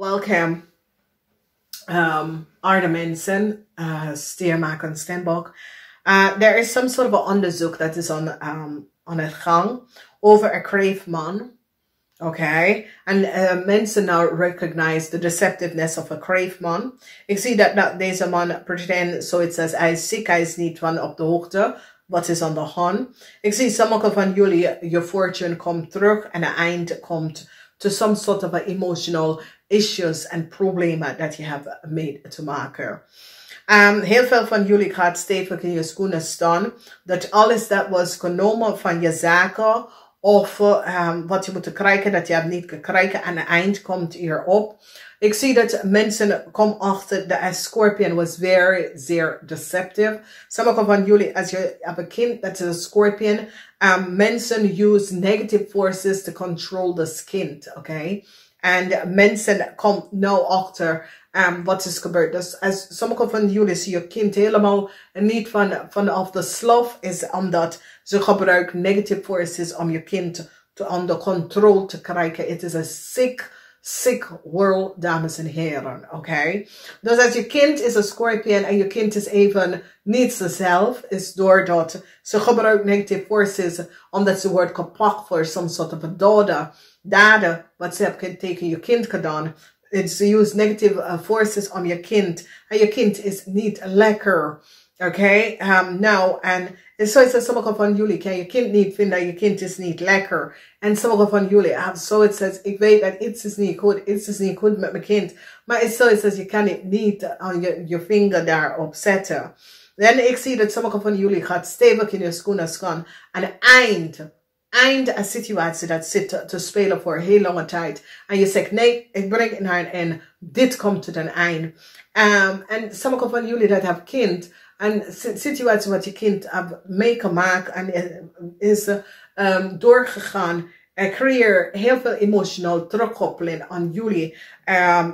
Welcome, Arde mensen, Stier Maagd Steenbok. There is some sort of an onderzoek that is on het gang over a crave man. Okay, and mensen now recognize the deceptiveness of a crave man. Ik zie dat deze man pretend, so it says, hij is ziek, hij is niet van op de hoogte. Wat is aan de hand? Ik zie sommige van jullie, je fortune komt terug en het eind komt to some sort of a emotional issues en problemen dat je hebt mee te maken. Heel veel van jullie gaat stevig in je schoenen staan. Dat alles dat was genomen van je zaken of wat je moet krijgen dat je hebt niet gekregen en het eind komt hierop. Ik zie dat mensen komen achter dat Scorpion was zeer deceptive. Sommige van jullie, als je hebt een kind dat is een Scorpion, mensen use negative forces to control the kind, okay? En mensen komen nou achter wat is gebeurd. Dus als sommige van jullie zien je kind helemaal niet vanaf de slof is omdat ze gebruiken negative forces om je kind onder controle te krijgen. Het is een sick world, dames en heren, oké? Dus als je kind is een Scorpion en je kind is even niet zichzelf, is doordat ze gebruikt negative forces omdat ze wordt gepakt voor some sort of a daden wat ze hebben tegen je kind gedaan. Ze use negative forces om je kind en je kind is niet lekker, oké? Nou, en zo is het sommige van jullie kan je kind niet vinden dat je kind is niet lekker. En sommige van jullie so it says, ik weet dat iets is niet goed met mijn kind. Maar het zo is je kan het niet aan je vinger daarop zetten. En ik zie dat sommige van jullie gaat stevig in je schoenen gaan. En eind een situatie dat zit te spelen voor heel lange tijd. En je zegt, nee, ik breng het naar een eind. Dit komt tot een eind. En sommige van jullie dat hebben kind. En situatie wat je kind heeft meegemaakt en is doorgegaan. Creëer heel veel emotioneel terugkoppeling aan jullie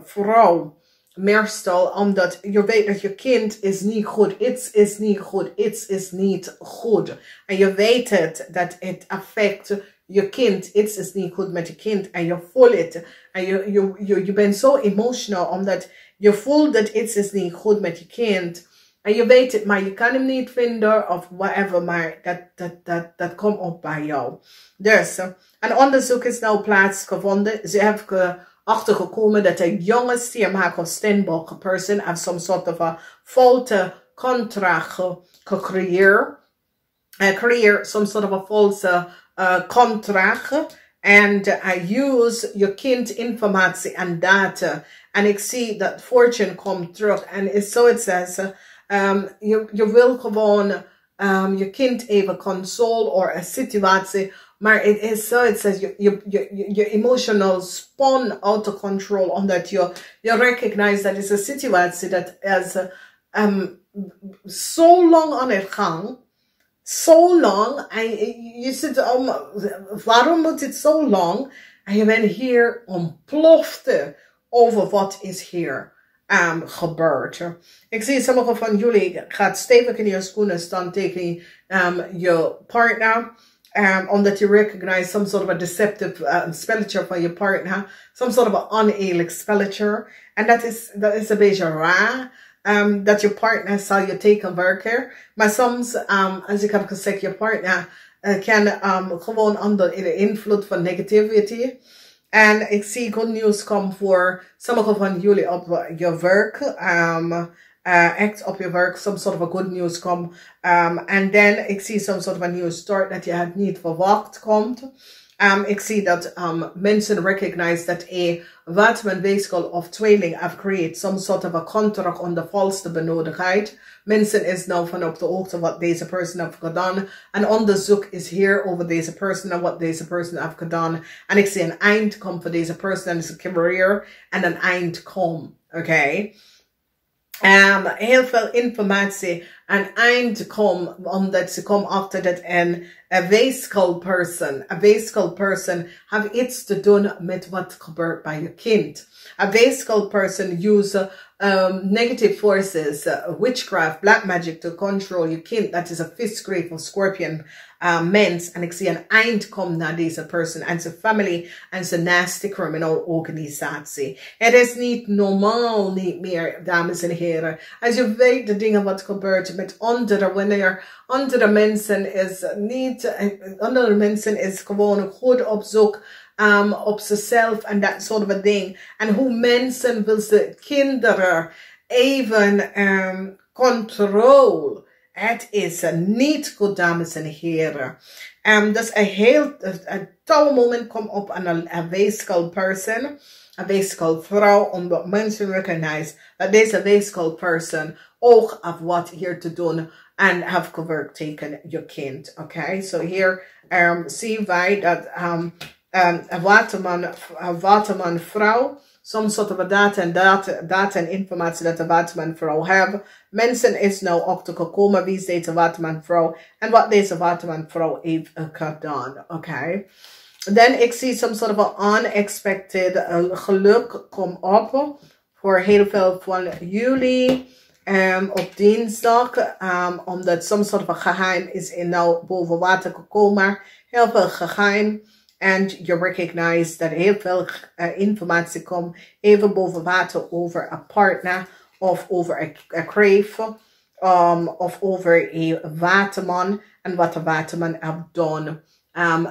vrouw. Meestal omdat je weet dat je kind is niet goed. Iets is niet goed. Iets is niet goed. En je weet het dat het affect je kind. Iets is niet goed met je kind. En je voelt het. En je bent zo emotional omdat je voelt dat iets is niet goed met je kind. En je weet het, maar je kan hem niet vinden of whatever, maar dat komt op bij jou. Dus, een onderzoek is nou plaatsgevonden. Ze hebben achtergekomen dat een jonge Stier Maagd Steenbok person heeft some sort of a foute contract gecreëerd. Creëer some sort of a false contract. And use je kind informatie en data. En ik zie dat fortune komt terug. En so it says, je wil gewoon je kind even console of een situatie. Maar het is zo, het says, je emotional spun out of control. Omdat je recognize dat is een situatie dat is zo lang aan het gang. Zo lang. En je zit waarom moet het zo lang? En je bent hier ontplofte over wat is hier gebeurd. Ik zie sommige van jullie gaat stevig in je schoenen staan tegen je partner. Omdat je recognize some sort of a deceptive spelletje van je partner. Some sort of a oneerlijk spelletje. En dat is een beetje raar. Dat je partner zal je tegenwerken. Maar soms, als ik heb gezegd, je partner kan gewoon onder de invloed van negativity. En ik zie goed nieuws komen voor sommige van jullie op je werk. Echt op je werk, some sort of a good news come. And then ik zie some sort of a new start dat je het niet verwacht komt. Ik zie dat mensen recognize dat wat men weeskal of tweeling heeft creëerd, some sort of a contract onder valse benodigheid. Mensen is nou van op de hoogte wat deze persoon heeft gedaan. Een onderzoek is hier over deze persoon en wat deze persoon heeft gedaan. En ik zie een eind komt voor deze persoon en zijn carrière en een eind komt. Oké. Heel veel informatie en eind komt omdat ze komen achter dat een weeskal person heeft iets te doen met wat gebeurt bij je kind. Een weeskal person use negative forces, witchcraft, black magic to control your kind. That is a fifth grade of Scorpion mens. En ik zie een eind komt naar deze persoon en zijn familie en zijn nasty criminal organisatie. Het is niet normaal niet meer, dames en heren. Als je weet de dingen wat gebeurt met anderen, wanneer andere mensen is niet, andere mensen is gewoon goed op zoek op zichzelf en dat soort van ding. En hoe mensen wil ze kinderen even controle. Het is niet goed, dames en heren. Dus een touw moment komt op aan een weeskal person, een weeskal vrouw, omdat mensen recognize dat deze weeskal person ook heeft wat hier te doen en have gewerkt tegen je kind. Okay, so hier zien wij dat een waterman vrouw, soms soort van data en informatie dat de waterman vrouw hebben. Mensen is nou ook te gekomen wie is deze waterman vrouw en wat deze waterman vrouw heeft gedaan. Okay. Dan ik zie some sort of unexpected geluk kom op voor heel veel van jullie op dinsdag. Omdat some sort of geheim is nou boven water gekomen. Heel veel geheim. En je recognize dat heel veel informatie komt even boven water over een partner of over een crave of over een waterman en wat de waterman heeft gedaan.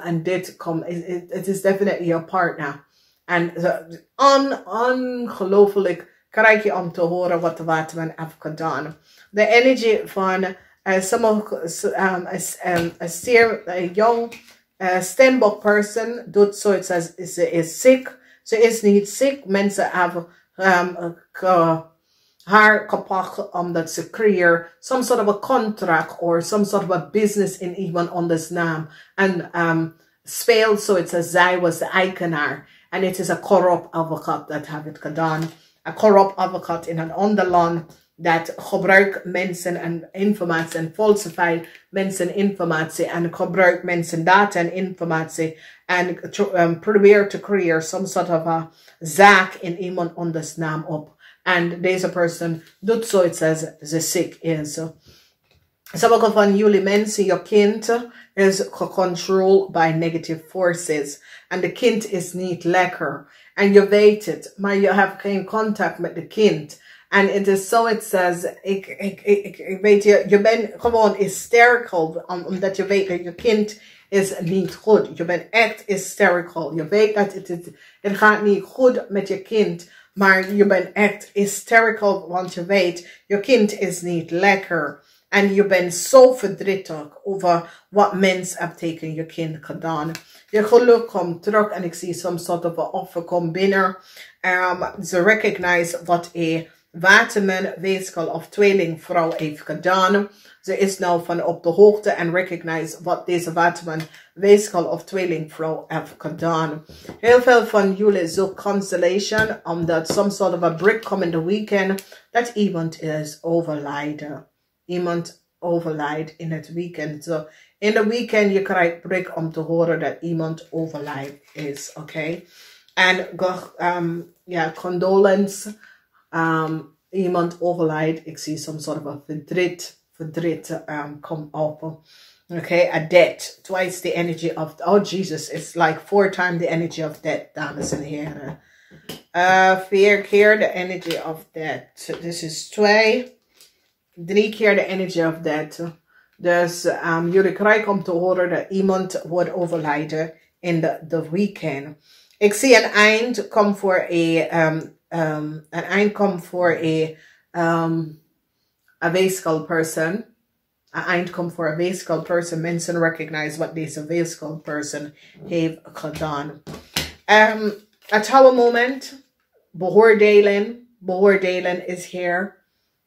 En dit komt, het is definitely your partner. En ongelooflijk krijg je om te horen wat de waterman heeft gedaan. De energie van een jong Steenbok person doet zoiets als ze is ziek. Ze is niet ziek. Mensen hebben haar kapot omdat ze creëren some sort of a contract or some sort of a business in iemand anders naam. En speelt zoiets als zij was de eigenaar. En het is een corrupt advocaat dat heeft het gedaan. Een corrupt advocaat in een ander land dat gebruikt mensen en informatie en falsified mensen informatie en gebruikt mensen data en informatie en probeert te creëren some sort of a zaak in iemand anders naam op. En deze persoon doet zoiets als ze ziek is. Sommige van jullie mensen, je kind is gecontroleerd by negative forces. En de kind is niet lekker. En je weet het, maar je hebt geen contact met de kind. En het is zoiets als, ik weet je bent gewoon hysterical, omdat je weet dat je kind is niet goed. Je bent echt hysterical. Je weet dat het gaat niet goed met je kind, maar je bent echt hysterical, want je weet, je kind is niet lekker. En je bent zo verdrietig over wat mensen hebben tegen je kind gedaan. Je geluk komt terug en ik zie some sort of offer komt binnen. Ze recognize wat een waterman, weeskal of tweelingvrouw heeft gedaan. Ze is nou van op de hoogte en recognize wat deze waterman, weeskal of tweelingvrouw heeft gedaan. Heel veel van jullie zoeken constellation, omdat some sort of a break komt in the weekend, dat iemand is overlijden. Iemand overlijdt in het weekend. So, in de weekend je krijgt break om te horen dat iemand overlijdt is. Oké. En condolence. Iemand overlijdt. Ik zie some sort of a verdriet come op. Okay, a death. Twice the energy of, oh Jesus, it's like 4 times the energy of death, dames en heren. 4 keer de energy of death. This is 2. 3 keer de energy of death. Dus jullie krijgen om te horen dat iemand wordt overlijden in de weekend. Ik zie een eind komt voor a weeskal person. Een eind komt voor een weeskal person. Mensen recognize wat deze weeskal person heeft gedaan. Het oude moment. Beoordelen is here.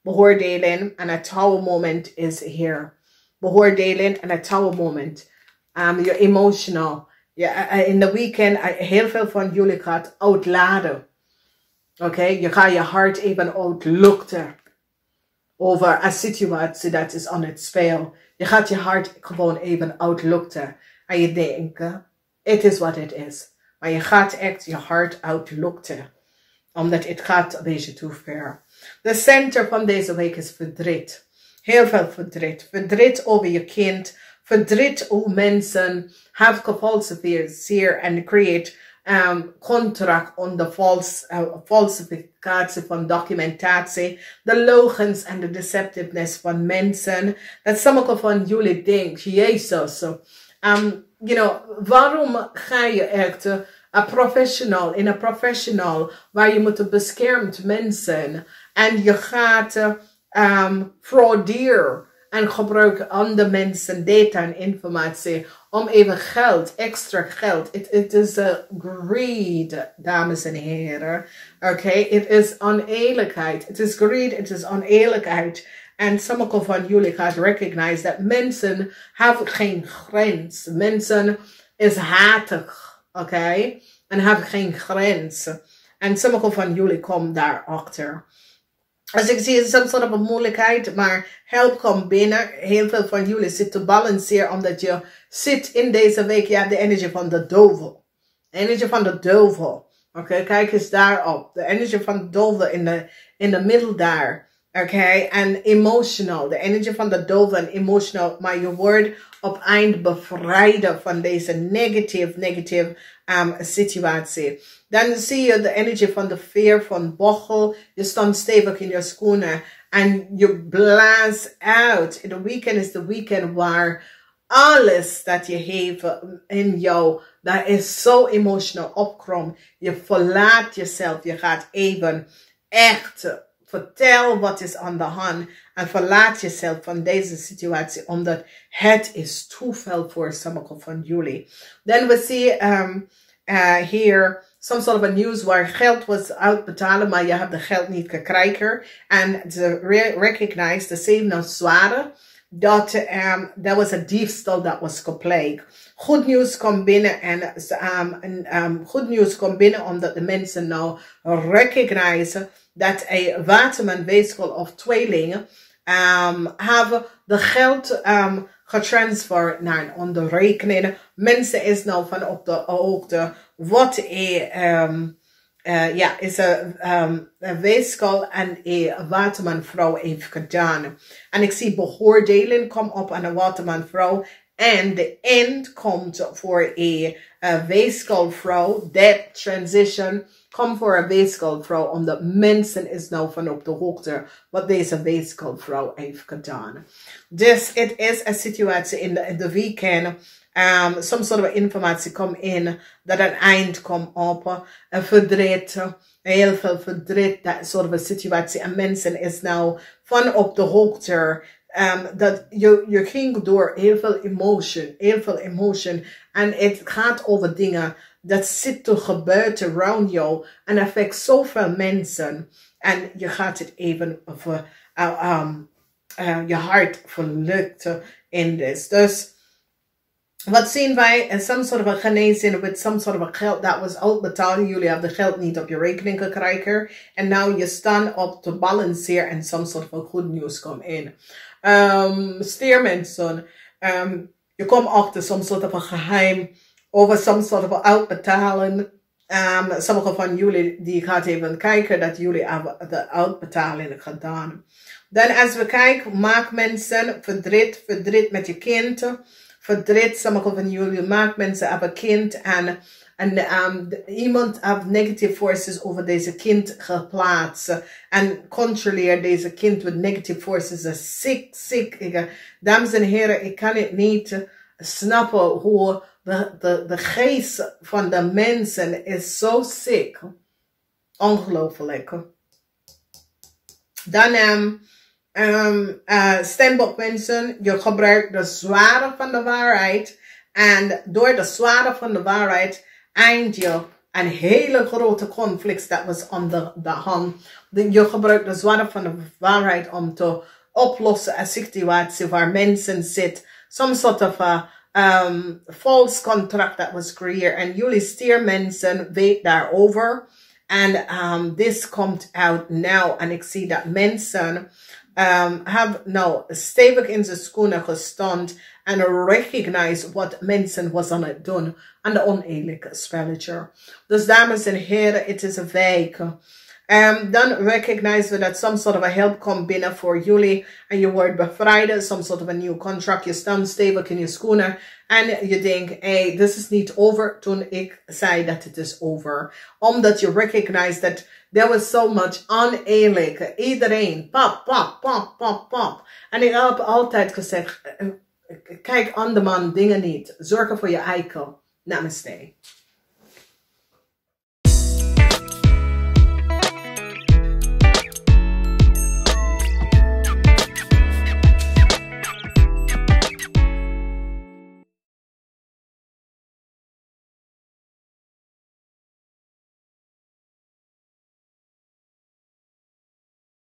Beoordelen en het oude moment is here. Beoordelen en het oude moment. You're emotional. In de weekend, heel veel van jullie gaat uitladen. Oké, je gaat je hart even uitluchten over een situatie dat is aan het spelen. Je gaat je hart gewoon even uitluchten. En je denkt, het is wat het is. Maar je gaat echt je hart uitluchten. Omdat het gaat een beetje te ver. De center van deze week is verdriet. Heel veel verdriet. Verdriet over je kind. verdriet hoe mensen have gefalsificeerd en create contract onder falsificatie van documentatie, de logens en de deceptiveness van mensen, dat sommige van jullie denken, Jezus, waarom ga je echt in een professional, waar je moet beschermd mensen, en je gaat frauderen en gebruiken andere mensen data en informatie om even geld, extra geld. It is a greed, dames en heren. Okay, it is oneerlijkheid. It is greed, it is oneerlijkheid. En sommige van jullie gaan recognize dat mensen hebben geen grens. Mensen is hatig, okay? En hebben geen grens. En sommige van jullie komen daarachter. Als ik zie, het is soms soort van moeilijkheid, maar help komt binnen. Heel veel van jullie zitten te balanceren, omdat je zit in deze week, je hebt de energie van de duivel. De energie van de duivel. Oké, kijk eens daarop. De energie van de duivel in de middel daar. Oké, en emotional. De energie van de duivel en emotional. Maar je wordt op eind bevrijden van deze negative situatie. Dan zie je de energie van de veer van bochel. Je staat stevig in je schoenen. En je blaast uit. De weekend is de weekend waar alles dat je heeft in jou, dat is zo emotional opkomt. Je verlaat jezelf. Je gaat even echt vertel wat is aan de hand. En verlaat jezelf van deze situatie. Omdat het is te veel voor sommige van jullie. Dan we zien hier some sort of a news waar geld was uitbetalen, maar je hebt de geld niet gekregen. En ze recognize, de zeven zware, dat there was a diefstal dat was gepleegd. Goed nieuws komt binnen en goed nieuws komt binnen omdat de mensen nou recognize dat een waterman, weeskol of tweelingen hebben de geld getransferd naar een onderrekening. Mensen is nou van op de hoogte wat is een weeskol en een watermanvrouw heeft gedaan. En ik zie beoordeling komt op aan een watermanvrouw. En de end komt voor een weeskolvrouw. That transition komt voor een weeskolvrouw. Omdat mensen is nou van op de hoogte wat deze weeskolvrouw heeft gedaan. Dus het is een situatie in de weekend. Some sort of informatie komt in. Dat een eind komt op. Een verdriet. Heel veel verdriet. Dat soort of situatie. En mensen is nou van op de hoogte. Dat je ging door heel veel emotion. En het gaat over dingen dat zit te gebeuren around jou. En affect zoveel mensen. En je gaat het even je hart verlukt in dit. Dus wat zien wij? Some sort of a genezing with some sort of a geld dat was uitbetaald. Jullie hebben de geld niet op je rekening gekregen. En nou je staan op te balanceren en some sort of a good news komt in. Stier mensen, je komt achter some sort of a geheim over some sort of a uitbetaling. Sommige van jullie die gaat even kijken dat jullie hebben de uitbetaling gedaan. Dan als we kijken, maak mensen verdriet met je kind. Verdriet, sommige van jullie maak mensen hebben kind en iemand heeft negative forces over deze kind geplaatst. En controleer deze kind met negative forces. Is ziek. Dames en heren, ik kan het niet snappen hoe de geest van de mensen is zo ziek. Ongelooflijk. Dan Steenbok mensen, je gebruikt de zware van de waarheid. En door de zware van de waarheid eind je een hele grote conflict dat was aan de hand. Je gebruikt de zware van de waarheid om te oplossen een situatie waar mensen zitten. Some sort of a false contract that was created. En jullie stier mensen weten daarover. En this komt out now. En ik zie dat mensen have nou stevig in zijn schoenen gestaan en recognize wat mensen was aan het doen aan de oneerlijke spelletje. Dus dames en heren, het is een week Dan recognize we dat some sort of a help komt binnen voor jullie. En je wordt bevrijd. Some sort of a new contract. Je staat stevig in je schoenen. En je denkt, hey, this is niet over. Toen ik zei dat het is over. Omdat je recognize that there was so much oneerlijk. Iedereen. Pop, pop, pop, pop, pop. En ik heb altijd gezegd, kijk aan de man dingen niet. Zorg voor je eikel. Namaste.